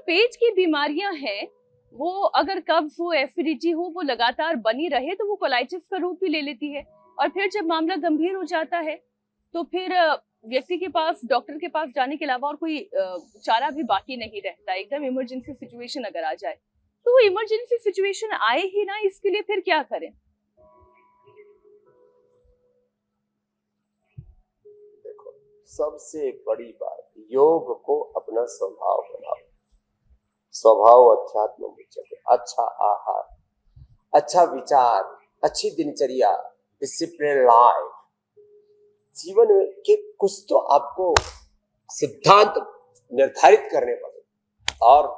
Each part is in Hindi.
पेट की बीमारियां हैं, वो अगर कब्ज हो, एसिडिटी हो, वो लगातार बनी रहे तो वो कोलाइटिस का रूप भी ले लेती है। और फिर जब मामला गंभीर हो जाता है तो फिर व्यक्ति के पास, डॉक्टर के पास जाने के अलावा और कोई चारा भी बाकी नहीं रहता। एकदम इमरजेंसी सिचुएशन अगर आ जाए तो वो इमरजेंसी सिचुएशन आए ही ना, इसके लिए फिर क्या करें? देखो, सबसे बड़ी बात, योग को अपना स्वभाव बनाओ। स्वभाव अध्यात्म मुच्यते। अच्छा आहार, अच्छा विचार, अच्छी दिनचर्या, डिसिप्लिन लाइफ, जीवन में के कुछ तो आपको सिद्धांत निर्धारित करने पड़े। और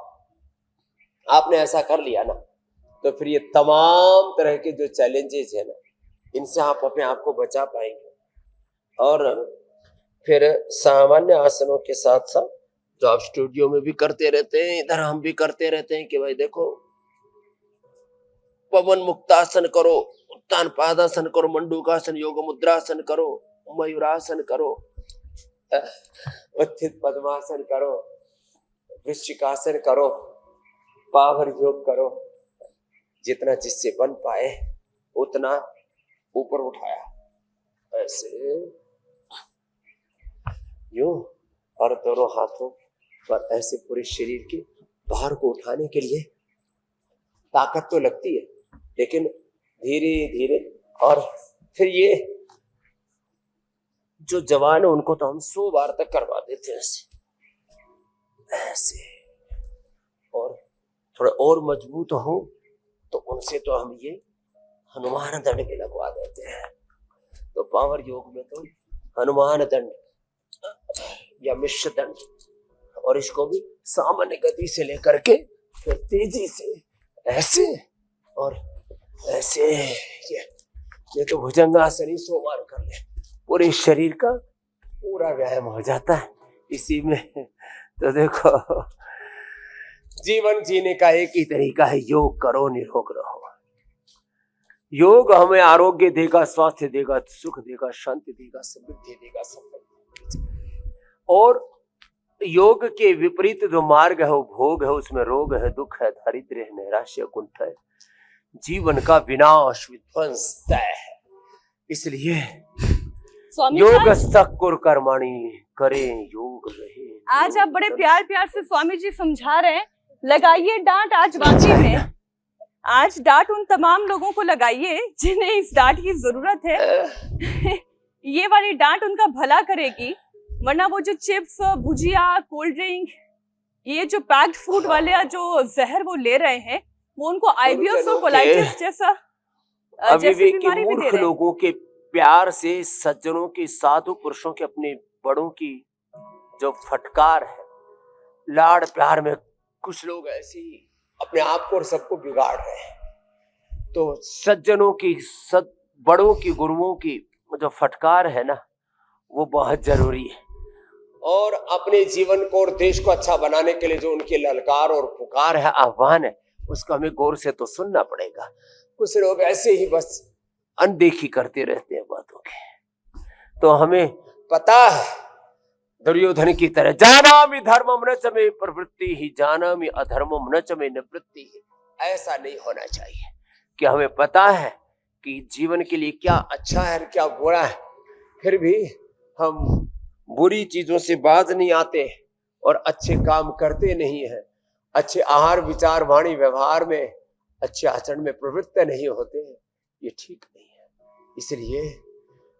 आपने ऐसा कर लिया ना, तो फिर ये तमाम तरह के जो चैलेंजेस है ना, इनसे आप अपने आप को बचा पाएंगे। और फिर सामान्य आसनों के साथ साथ जो आप स्टूडियो में भी करते रहते हैं, इधर हम भी करते रहते हैं कि भाई देखो, पवन मुक्तासन करो, उत्तान पादासन करो, मंडूकासन, योग मुद्रासन करो, मयूरासन करो, उत्थित पद्मासन करो, वृश्चिकासन करो, पावर योग करो। जितना जिससे बन पाए उतना ऊपर उठाया, ऐसे यूं, और दोनों हाथों पर ऐसे पूरे शरीर के भार को उठाने के लिए ताकत तो लगती है, लेकिन धीरे धीरे। और फिर ये जो जवान है उनको तो हम 100 बार तक करवा देते हैं ऐसे ऐसे। और थोड़ा और मजबूत हो तो उनसे तो हम ये हनुमान दंड भी लगवा देते हैं। तो पावर योग में तो हनुमान दंड या मिश्र दंड, और इसको भी सामान्य गति से लेकर के फिर तेजी से ऐसे और ऐसे। ये तो भुजंगासन ही 100 बार कर ले, पूरे शरीर का पूरा व्यायाम हो जाता है इसी में। तो देखो, जीवन जीने का एक ही तरीका है, योग करो, निरोग रहो। योग हमें आरोग्य देगा, स्वास्थ्य देगा, सुख देगा, शांति देगा, समृद्धि देगा, संपत्ति। और योग के विपरीत जो मार्ग है वो भोग है, उसमें रोग है, दुख है, दारिद्र्य है, नैराश्य, कुंठ है, जीवन का विनाश, विध्वंस तय है। इसलिए योग कुर कर्मणि, करें योग रहे। आज आप बड़े प्यार प्यार से स्वामी जी समझा रहे हैं, लगाइए डांट आज वाकई में। आज डांट उन तमाम लोगों को लगाइए जिन्हें इस डांट की जरूरत है। ये वाली डांट उनका भला करेगी, वरना वो जो चिप्स, भुजिया, कोल्ड ड्रिंक, ये जो पैक्ड फूड वाले जो जहर वो ले रहे हैं, वो उनको आईबीएस और कोलाइटिस जैसा जैसी बीमारी भी दे रहे हैं। लोगों के प्यार से, सज्जनों के, साधु पुरुषों के, अपने बड़ों की जो फटकार है, लाड़ प्यार में कुछ लोग ऐसे ही अपने आप को और सबको बिगाड़ रहे हैं। तो सज्जनों की, बड़ों की, गुरुओं की जो फटकार है ना, वो बहुत जरूरी है। और अपने जीवन को और देश को अच्छा बनाने के लिए जो उनकी ललकार और पुकार है, आह्वान है, उसको हमें गौर से तो सुनना पड़ेगा। कुछ लोग ऐसे ही बस अनदेखी करते रहते हैं बातों की। तो हमें पता है, दुर्योधन की तरह, जानामि धर्मम न च मे प्रवृत्ति ही, जानामि अधर्मम न च मे निवृत्ति ही। ऐसा नहीं होना चाहिए कि हमें पता है कि जीवन के लिए क्या अच्छा है क्या बुरा है, फिर भी हम बुरी चीजों से बाज नहीं आते और अच्छे काम करते नहीं है, अच्छे आहार, विचार, वाणी, व्यवहार में, अच्छे आचरण में प्रवृत्त नहीं होते हैं। ये ठीक नहीं है। इसलिए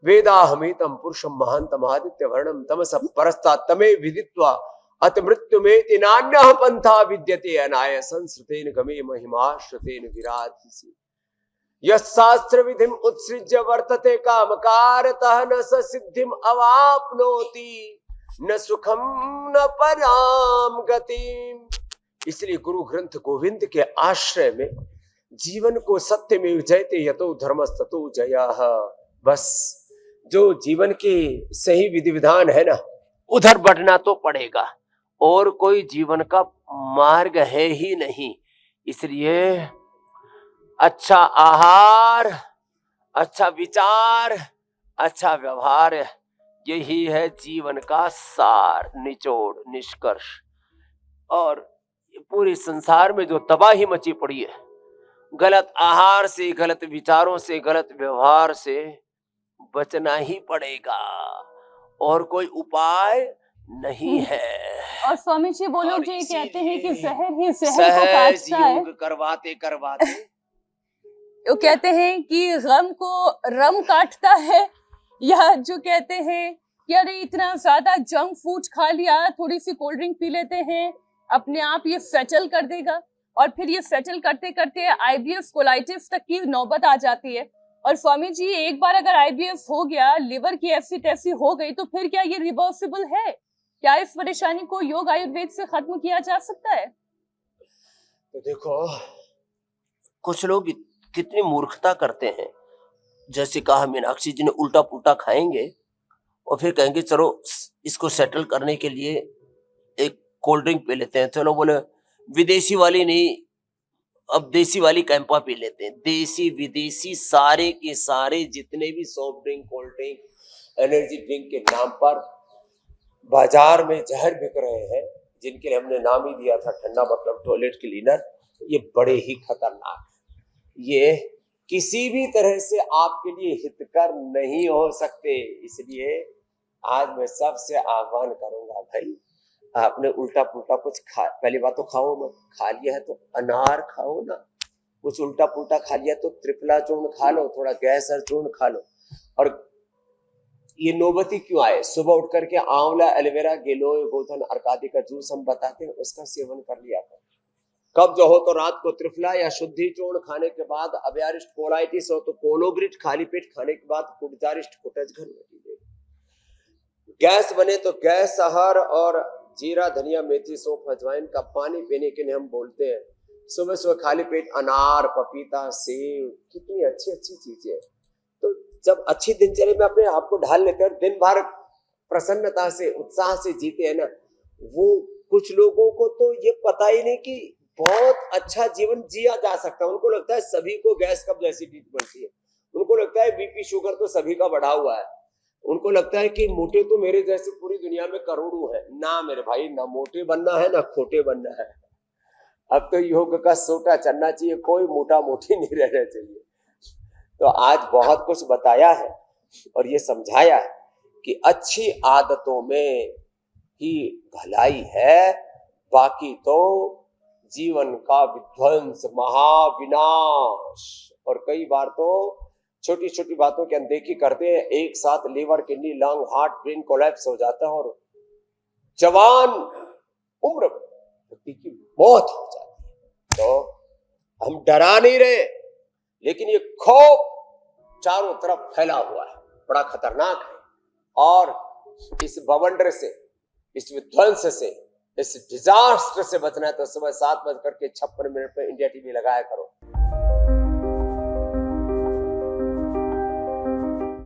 वेदाहमेतम पुरुषम महांतम आदित्य वर्णम तमस परस्ता तमे विदित्वा अत मृत्यु में नान्यः पंथा विद्यते अनाय संस्कृतेन गमे महिमाश्रुतेन विराधीसी। यशास्त्र विधिम उत्सृज्य वर्तते कामकारतः न स सिद्धिम अवाप्नोति न सुखम न पराम गतिम। इसलिए गुरु ग्रंथ गोविंद के आश्रय में जीवन को सत्य में जयते यतो धर्मस्ततो जयः। बस जो जीवन के सही विधि विधान है ना, उधर बढ़ना तो पड़ेगा, और कोई जीवन का मार्ग है ही नहीं। इसलिए अच्छा आहार, अच्छा विचार, अच्छा व्यवहार, यही है जीवन का सार, निचोड़, निष्कर्ष। और पूरे संसार में जो तबाही मची पड़ी है, गलत आहार से, गलत विचारों से, गलत व्यवहार से बचना ही पड़ेगा और कोई उपाय नहीं है। और स्वामी जी वो लोग और जो ये इसीलिए कहते हैं कि जहर ही जहर को सहज काटता है, योग करवाते करवाते वो कहते हैं कि गम को रम काटता है, या जो कहते हैं कि अरे इतना ज्यादा जंक फूड खा लिया, थोड़ी सी कोल्ड ड्रिंक पी लेते हैं, अपने आप ये सेटल कर देगा। और फिर ये सेटल करते करते आईबीएस कोलाइटिस तक की नौबत आ जाती है। और स्वामी जी एक बार अगर आईबीएस हो गया, लिवर की ऐसी तैसी हो गई, तो फिर क्या ये रिवर्सिबल है? क्या इस परेशानी को योग आयुर्वेद से खत्म किया जा सकता है? तो देखो, कुछ लोग कितनी मूर्खता करते हैं। जैसे कहा मीनाक्षी जी ने, उल्टा पुल्टा खाएंगे और फिर कहेंगे चलो इसको सेटल करने के लिए एक कोल्ड ड्रिंक पी लेते हैं। चलो बोले विदेशी वाली नहीं, अब देसी वाली कैंपा पी लेते हैं। देसी विदेशी सारे के सारे जितने भी soft drink, cold drink, energy drink के नाम पर बाजार में जहर बिक रहे हैं, जिनके लिए हमने नाम ही दिया था ठंडा मतलब टॉयलेट क्लीनर। ये बड़े ही खतरनाक, ये किसी भी तरह से आपके लिए हितकर नहीं हो सकते। इसलिए आज मैं सबसे आह्वान करूंगा, भाई आपने उल्टा पुल्टा कुछ खा, पहली बात तो खाओ मत, खा लिया है तो अनार खाओ ना। कुछ उल्टा पुल्टा खा लिया तो त्रिफला चूर्ण खा लो, थोड़ा गैसर चूर्ण खा लो। और ये नौबती क्यों आए? सुबह उठ करके आंवला, एलोवेरा, गिलोय, गोधन, अर्कादी का जूस हम बताते हैं, उसका सेवन कर लिया करो। कब्ज हो तो रात को त्रिफला या शुद्धि चूर्ण खाने के बाद, अभ्यारिष्ट कोलाइटिस हो तो कोलोग्रिट खाली पेट खाने के बाद, कुटजारिष्ट कुटज घर में। गैस बने तो गैस सहर और जीरा, धनिया, मेथी, सौंफ, अजवाइन का पानी पीने के लिए हम बोलते हैं। सुबह सुबह खाली पेट अनार, पपीता, सेब, कितनी अच्छी अच्छी चीजें। तो जब अच्छी दिनचर्या में अपने आप को ढाल लेते हैं, दिन भर प्रसन्नता से, उत्साह से जीते हैं ना, वो कुछ लोगों को तो ये पता ही नहीं कि बहुत अच्छा जीवन जिया जा सकता है। उनको लगता है सभी को गैस कब्ज एसिडिटी बनती है, उनको लगता है बीपी शुगर तो सभी का बढ़ा हुआ है, उनको लगता है कि मोटे तो मेरे जैसे पूरी दुनिया में करोड़ों है। ना मेरे भाई, ना मोटे बनना है ना खोटे बनना है। अब तो योग का सोटा चलना चाहिए, कोई मोटा मोटी नहीं रहना चाहिए। तो आज बहुत कुछ बताया है और ये समझाया है कि अच्छी आदतों में ही भलाई है, बाकी तो जीवन का विध्वंस, महाविनाश। और कई बार तो छोटी छोटी बातों की अनदेखी करते हैं, एक साथ liver, kidney, lung, heart, brain collapse हो जाता है और जवान उम्र व्यक्ति की मौत हो जाती है। तो हम डरा नहीं रहे, लेकिन ये खौफ चारों तरफ फैला हुआ है, बड़ा खतरनाक है। और इस बवंडर से, इस विध्वंस से, इस डिजास्टर से बचना है तो सुबह 7:56 पे इंडिया टीवी लगाया करो।